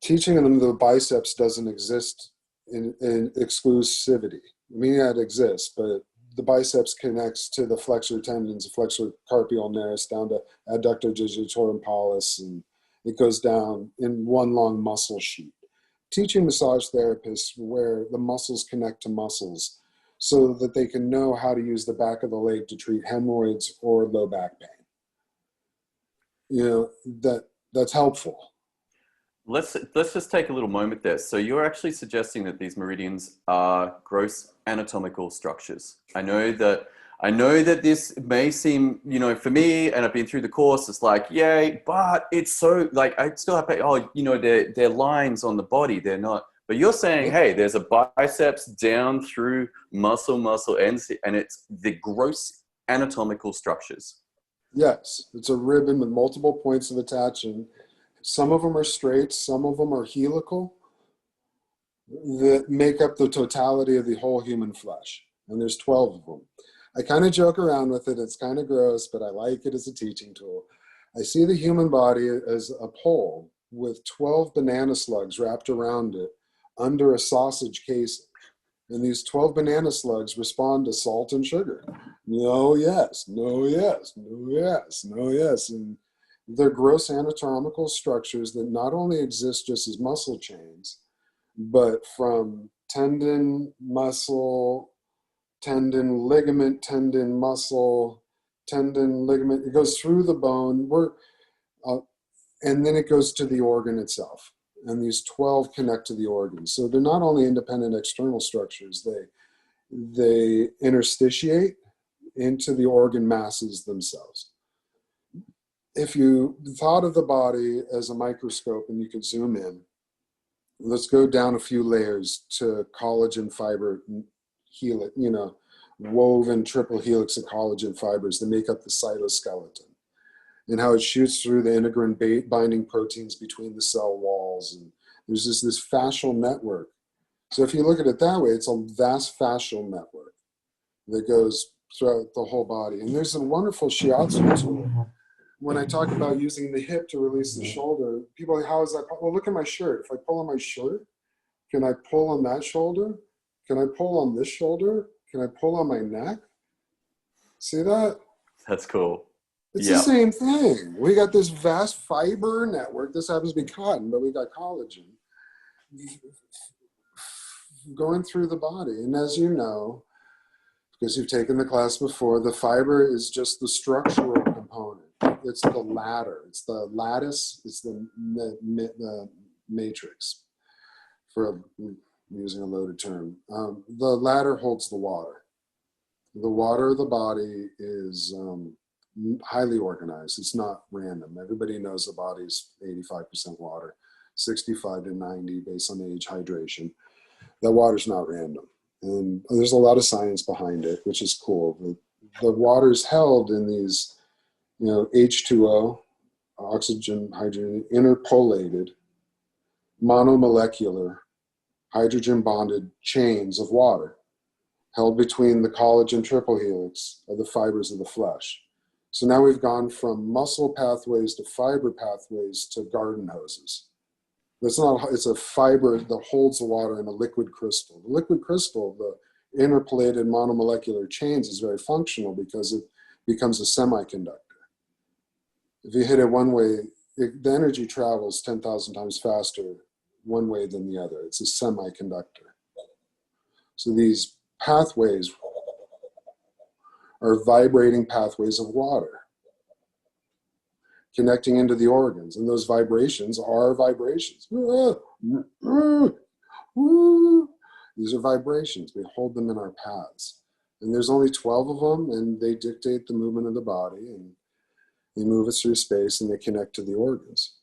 teaching them the biceps doesn't exist in exclusivity. I mean, it exists, but the biceps connects to the flexor tendons, the flexor carpial nares down to adductor digitorum pollis, and it goes down in one long muscle sheet. Teaching massage therapists where the muscles connect to muscles so that they can know how to use the back of the leg to treat hemorrhoids or low back pain. That's helpful. Let's just take a little moment there. So you're actually suggesting that these meridians are gross anatomical structures. I know that this may seem, for me, and I've been through the course, it's like, yay, but it's so, like, I still have to, they're lines on the body, they're not. But you're saying, hey, there's a biceps down through muscle ends, and it's the gross anatomical structures. Yes, it's a ribbon with multiple points of attaching. Some of them are straight, some of them are helical, that make up the totality of the whole human flesh. And there's 12 of them. I kind of joke around with it. It's kind of gross, but I like it as a teaching tool. I see the human body as a pole with 12 banana slugs wrapped around it under a sausage casing. And these 12 banana slugs respond to salt and sugar. No, yes, no, yes, no, yes, no, yes. And they're gross anatomical structures that not only exist just as muscle chains, but from tendon, muscle, tendon, ligament, tendon, muscle, tendon, ligament. It goes through the bone, and then it goes to the organ itself. And these 12 connect to the organs. So they're not only independent external structures, they interstitiate into the organ masses themselves. If you thought of the body as a microscope and you could zoom in, let's go down a few layers to collagen fiber helix, woven triple helix of collagen fibers that make up the cytoskeleton, and how it shoots through the integrin binding proteins between the cell walls. And there's this fascial network. So if you look at it that way, it's a vast fascial network that goes throughout the whole body. And there's a wonderful shiatsu tool. When I talk about using the hip to release the shoulder, people are like, how is that? Well, look at my shirt. If I pull on my shirt, can I pull on that shoulder? Can I pull on this shoulder? Can I pull on my neck? See that? That's cool. It's the same thing. We got this vast fiber network. This happens to be cotton, but we got collagen going through the body. And as you know, because you've taken the class before, the fiber is just the structural component. It's the ladder. It's the lattice. It's the matrix, for using a loaded term. The ladder holds the water. The water of the body is highly organized. It's not random. Everybody knows the body's 85% water, 65 to 90 based on age, hydration. That water's not random. And there's a lot of science behind it, which is cool. The water's held in these, H2O, oxygen, hydrogen, interpolated, monomolecular, hydrogen bonded chains of water held between the collagen triple helix of the fibers of the flesh. So now we've gone from muscle pathways to fiber pathways to garden hoses. It's a fiber that holds the water in a liquid crystal. The liquid crystal, the interpolated monomolecular chains, is very functional because it becomes a semiconductor. If you hit it one way, the energy travels 10,000 times faster one way than the other. It's a semiconductor. So these pathways are vibrating pathways of water connecting into the organs, and those vibrations are vibrations. These are vibrations. We hold them in our pads, and there's only 12 of them, and they dictate the movement of the body, and they move us through space, and they connect to the organs.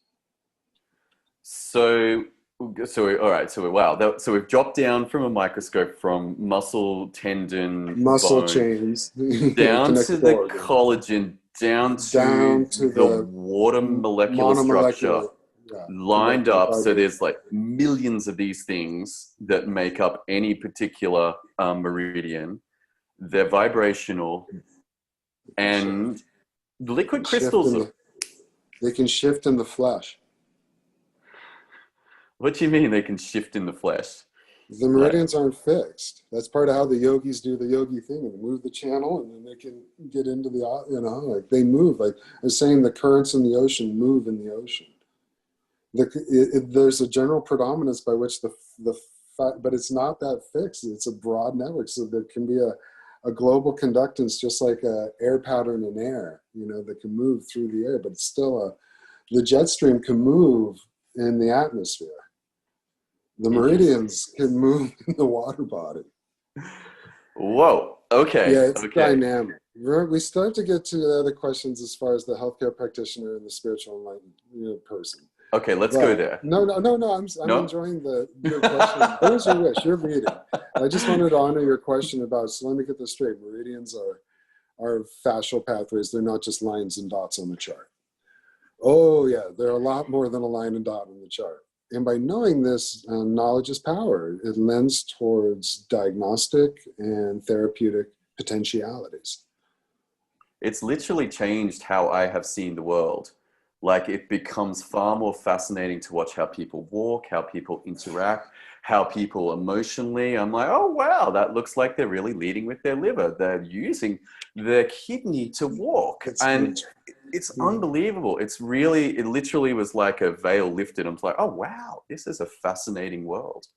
So we've dropped down from a microscope from muscle, tendon, muscle bone, chains down to the collagen, down to the water molecular structure, lined up. So there's like millions of these things that make up any particular meridian. They're vibrational, and liquid crystals. They can shift in the flesh. What do you mean they can shift in the flesh? The Like, meridians aren't fixed. That's part of how the yogis do the yogi thing, and move the channel, and then they can get into the, like they move. Like I was saying, the currents in the ocean move in the ocean. There's a general predominance by which but it's not that fixed. It's a broad network, so there can be a global conductance, just like a air pattern in air, that can move through the air, but it's still the jet stream can move in the atmosphere. The interesting. meridians can move in the water body. Whoa. Okay. Yeah, it's Okay. dynamic. We still have to get to the other questions as far as the healthcare practitioner and the spiritual enlightened, person. Okay. Let's go But there. no. I'm No? enjoying your question. What was your wish? You're reading. I just wanted to honor your question about. So let me get this straight. Meridians are fascial pathways. They're not just lines and dots on the chart. Oh yeah, they're a lot more than a line and dot on the chart. And by knowing this, knowledge is power. It lends towards diagnostic and therapeutic potentialities. It's literally changed how I have seen the world. Like it becomes far more fascinating to watch how people walk, how people interact, how people emotionally. I'm like, oh wow, that looks like they're really leading with their liver. They're using their kidney to walk. It's And it's unbelievable. It literally was like a veil lifted. I'm like, oh wow, this is a fascinating world.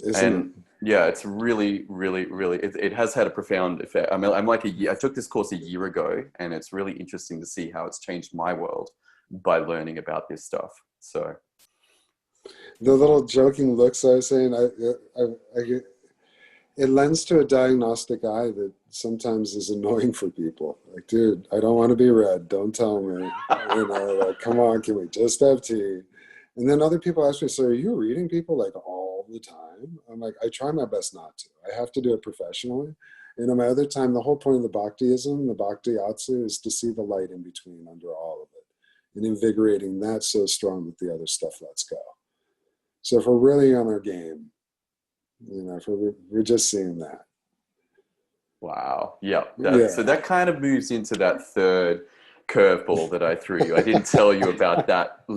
isn't it? And yeah, it's really, really, really, it has had a profound effect. I mean, I took this course a year ago, and it's really interesting to see how it's changed my world by learning about this stuff. So, The little joking looks I was saying, it lends to a diagnostic eye that sometimes is annoying for people. Like, dude, I don't want to be read. Don't tell me. Like, come on, can we just have tea? And then other people ask me, so are you reading people like all the time? I'm like, I try my best not to. I have to do it professionally. My other time, the whole point of the Bhaktiism, the Bhakti Atsu, is to see the light in between under all of it. And invigorating that so strong that the other stuff lets go. So if we're really on our game, if we're just seeing that. wow. Yeah. So Yeah. that kind of moves into that third curveball that I threw you. I didn't tell you about that